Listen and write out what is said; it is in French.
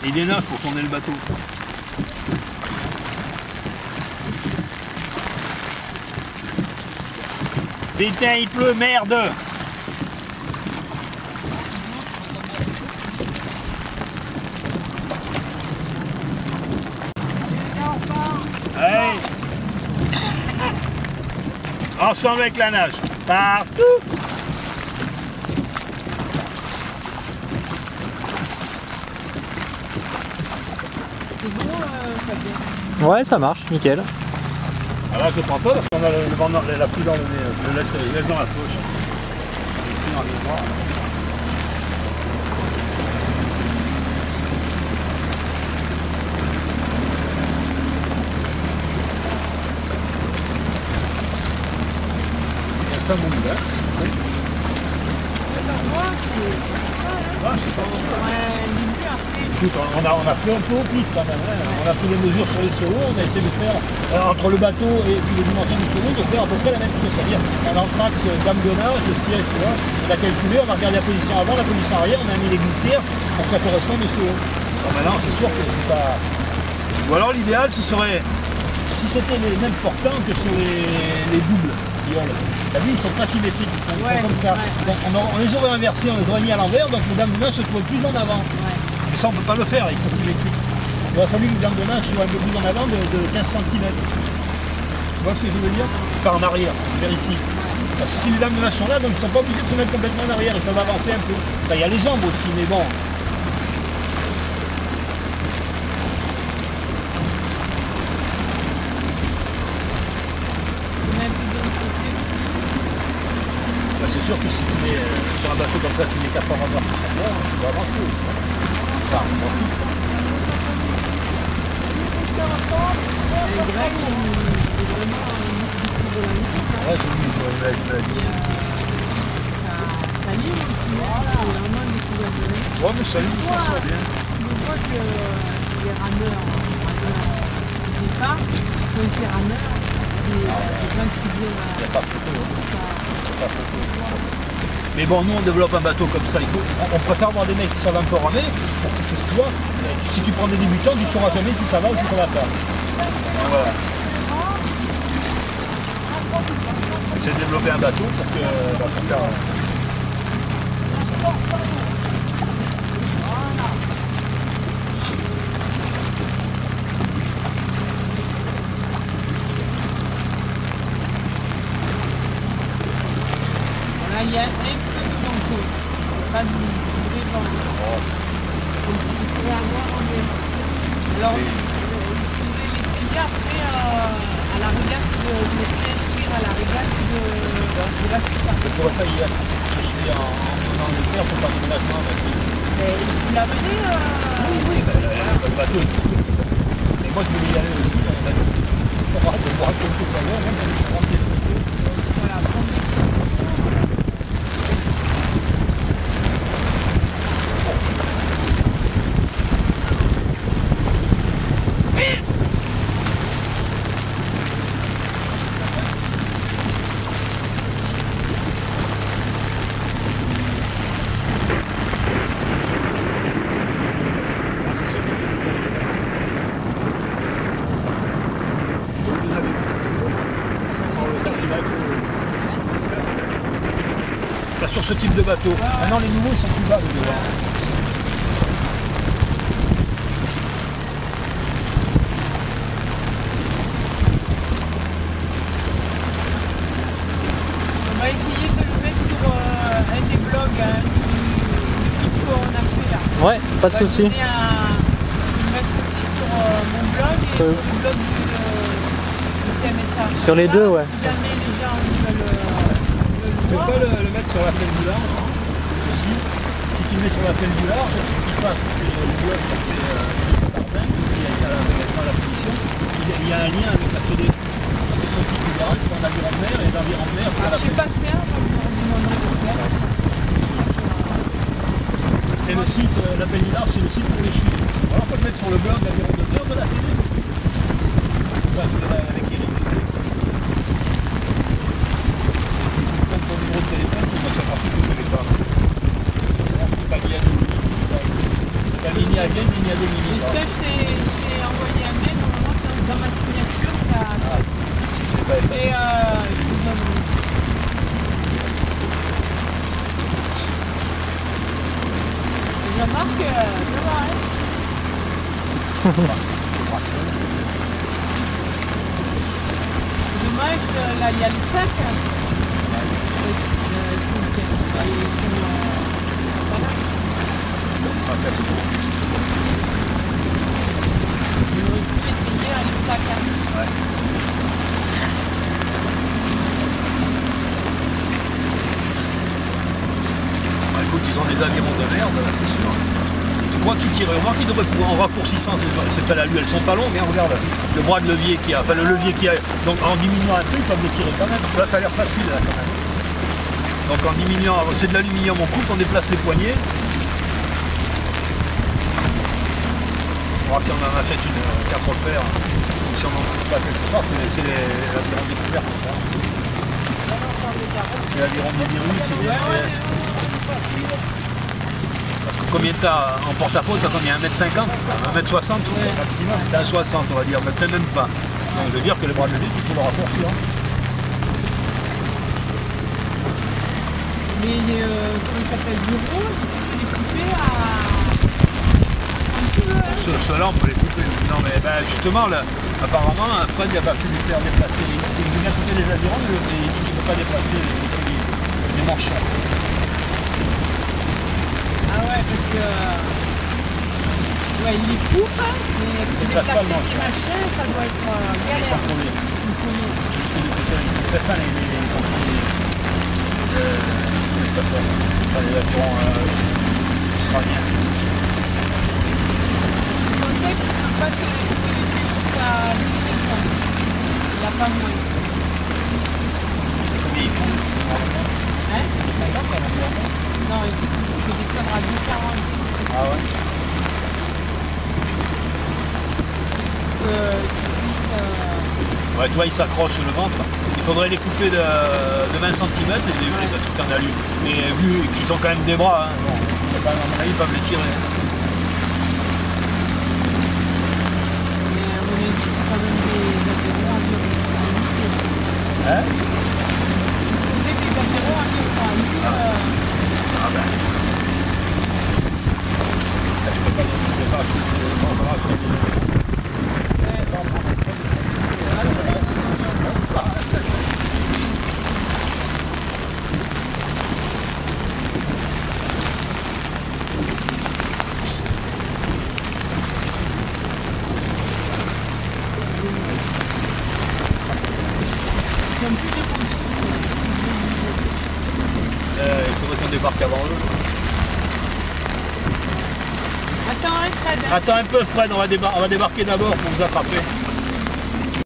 Il dénage pour tourner le bateau. Putain, il pleut, merde! Allez! Ensemble avec la nage. Partout! Ouais, ça marche, nickel. Ah là, je prends pas parce qu'on a le vent, la pluie dans le nez. Je le laisse dans la poche. Le pluie dans le bras. Il y a ça, mon gars. Oui. Écoute, on a fait un peu au pif quand même, hein. On a pris les mesures sur les seaux, on a essayé de faire, entre le bateau et puis les dimensions du seau, de faire à peu près la même chose. C'est-à-dire, on a un max gamme de nage, le siège, tu vois, on a calculé, on a regardé la position avant, la position arrière, on a mis les glissières pour que ça corresponde au seau. Bon, maintenant, c'est sûr que c'est pas... Ou alors l'idéal, ce serait, si c'était les mêmes portants que sur les doubles violes. T'as vu, ils sont pas symétriques, ils sont comme ça. Donc on les aurait inversés, on les aurait mis à l'envers, donc les dames de nage se trouvent plus en avant. Mais ça, on ne peut pas le faire avec ça symétrique. Il aurait fallu que les dames de nage soient un peu plus en avant de 15 cm. Tu vois ce que je veux dire? Enfin, en arrière, vers ici. Parce que si les dames de nage sont là, donc ils ne sont pas obligés de se mettre complètement en arrière, ils peuvent avancer un peu. Enfin, il y a les jambes aussi, mais bon. C'est sûr que si tu mets sur un bateau comme ça, tu mets 4 heures à voir tout ça, tu vas avancer aussi. Enfin, on fixe. Ouais, j'ai vu, je l'ai dit. Ça livre aussi, c'est vraiment une découverte de l'année. Ouais, mais ça livre, ça va bien. On voit que les rameurs au départ ont été rameurs, des gens qui viennent à... Il n'y a pas photo. Mais bon, nous on développe un bateau comme ça, on préfère avoir des mecs qui savent un peu ramer, c'est ce que tu vois. Si tu prends des débutants, tu ne sauras jamais si ça va ou si ça va faire. Voilà. C'est de développer un bateau pour que pour faire. Il y a un peu de manteau, pas du vent. Alors, je vais l'expliquer après à la régate, je vais inscrire à la régate de la Suisse. Je pourrais pas y aller. Je suis en Angleterre pour faire des déménagements. Tu l'as mené Oui, le bateau est tout. Et moi je voulais y aller aussi. Pour raconter ça là, même pour prendre des photos. Voilà, prendre des photos. Sur ce type de bateau. Maintenant les nouveaux ils sont plus bas les devant. On va essayer de le mettre sur un des blogs, du truc qu'on a fait là. Ouais, pas de souci. Je vais le mettre aussi sur mon blog et sur le blog du CMSA. Sur les deux, ouais. Si jamais les gens veulent Tu peux pas le mettre sur la plaine du large aussi. Si tu le mets sur la plaine du large, ce qui passe, c'est le blog qui fait Pardin, il y a la position. Il y a un lien avec la fédé. C'est son type du garage, on a l'aviron de mer et l'aviron de mer. je ne sais pas faire, donc je leur demanderai de faire. C'est le site, la plaine du large, c'est le site pour les chutes. Alors il faut le mettre sur le blog l'aviron de mer de la fédé. Avec Eric. Ton numéro de téléphone, tu vas savoir si tu ne connais pas. C'est pas lié à nous. La mini à gain, mini à 2 Et mini. ça, je t'ai envoyé un mail, normalement, dans ma signature, Je sais pas. et je vous donne. Jean-Marc, ça va, hein? C'est dommage, là, il y a le sac. J'aurais pu essayer un sac. Ouais. Bah, écoute, ils ont des avirons de merde, là, c'est sûr. Tu crois qu'ils tirent, moi qu'ils devraient pouvoir en raccourcissant ces pelles à lui, elles sont pas longues, hein, regarde le bras de levier qu'il y a, enfin le levier qu'il y a. Donc en diminuant un peu, ils peuvent les tirer quand même. Là, ça a l'air facile là quand même. Donc en diminuant, c'est de l'aluminium, on coupe, on déplace les poignées. On va voir si on en achète une 4 paires. Si on en trouve pas quelque part, c'est l'aviron découvert comme ça. C'est l'aviron des virus, c'est des FPS. Parce que combien t'as en porte-à-faux, t'as combien 1m50 1m60 maximum. T'as 60 on va dire, mais peut-être même pas. Donc je veux dire que les bras de levier, il faut le raccourcir. Mais comment il s'appelle, du rôle, tu peux les couper à un petit peu. Ceux-là, on peut les couper. Non mais ben, justement, là, apparemment, Fred n'a pas pu les faire déplacer. Il vient couper les avirons, mais il ne peut pas déplacer les manchons. Ah ouais, parce que ouais, il les coupe, mais pour déplace pas déplacer le manche, ces machins, ça doit être galère. Sans problème. C'est ça les avirons australiens. Je pensais que tu ne peux pas te laisser jusqu'à 17 ans. Il n'y a pas moins. Combien ils font Hein? C'est 50 quand même. Non, il faut descendre à 2,40. Ah ouais. Ouais, tu vois, ils s'accrochent sur le ventre. Il faudrait les couper de 20 cm les trucs en alu. Mais vu qu'ils ont quand même des bras, hein, bon, à mon avis, ils peuvent les tirer. Mais à mon avis, c'est quand même des avirons environ. Hein? Des avirons environ. Ah ben. Je peux pas les faire acheter. Il faudrait qu'on débarque avant eux. Attends, hein, Fred. Attends un peu Fred, on va débarquer d'abord pour vous attraper.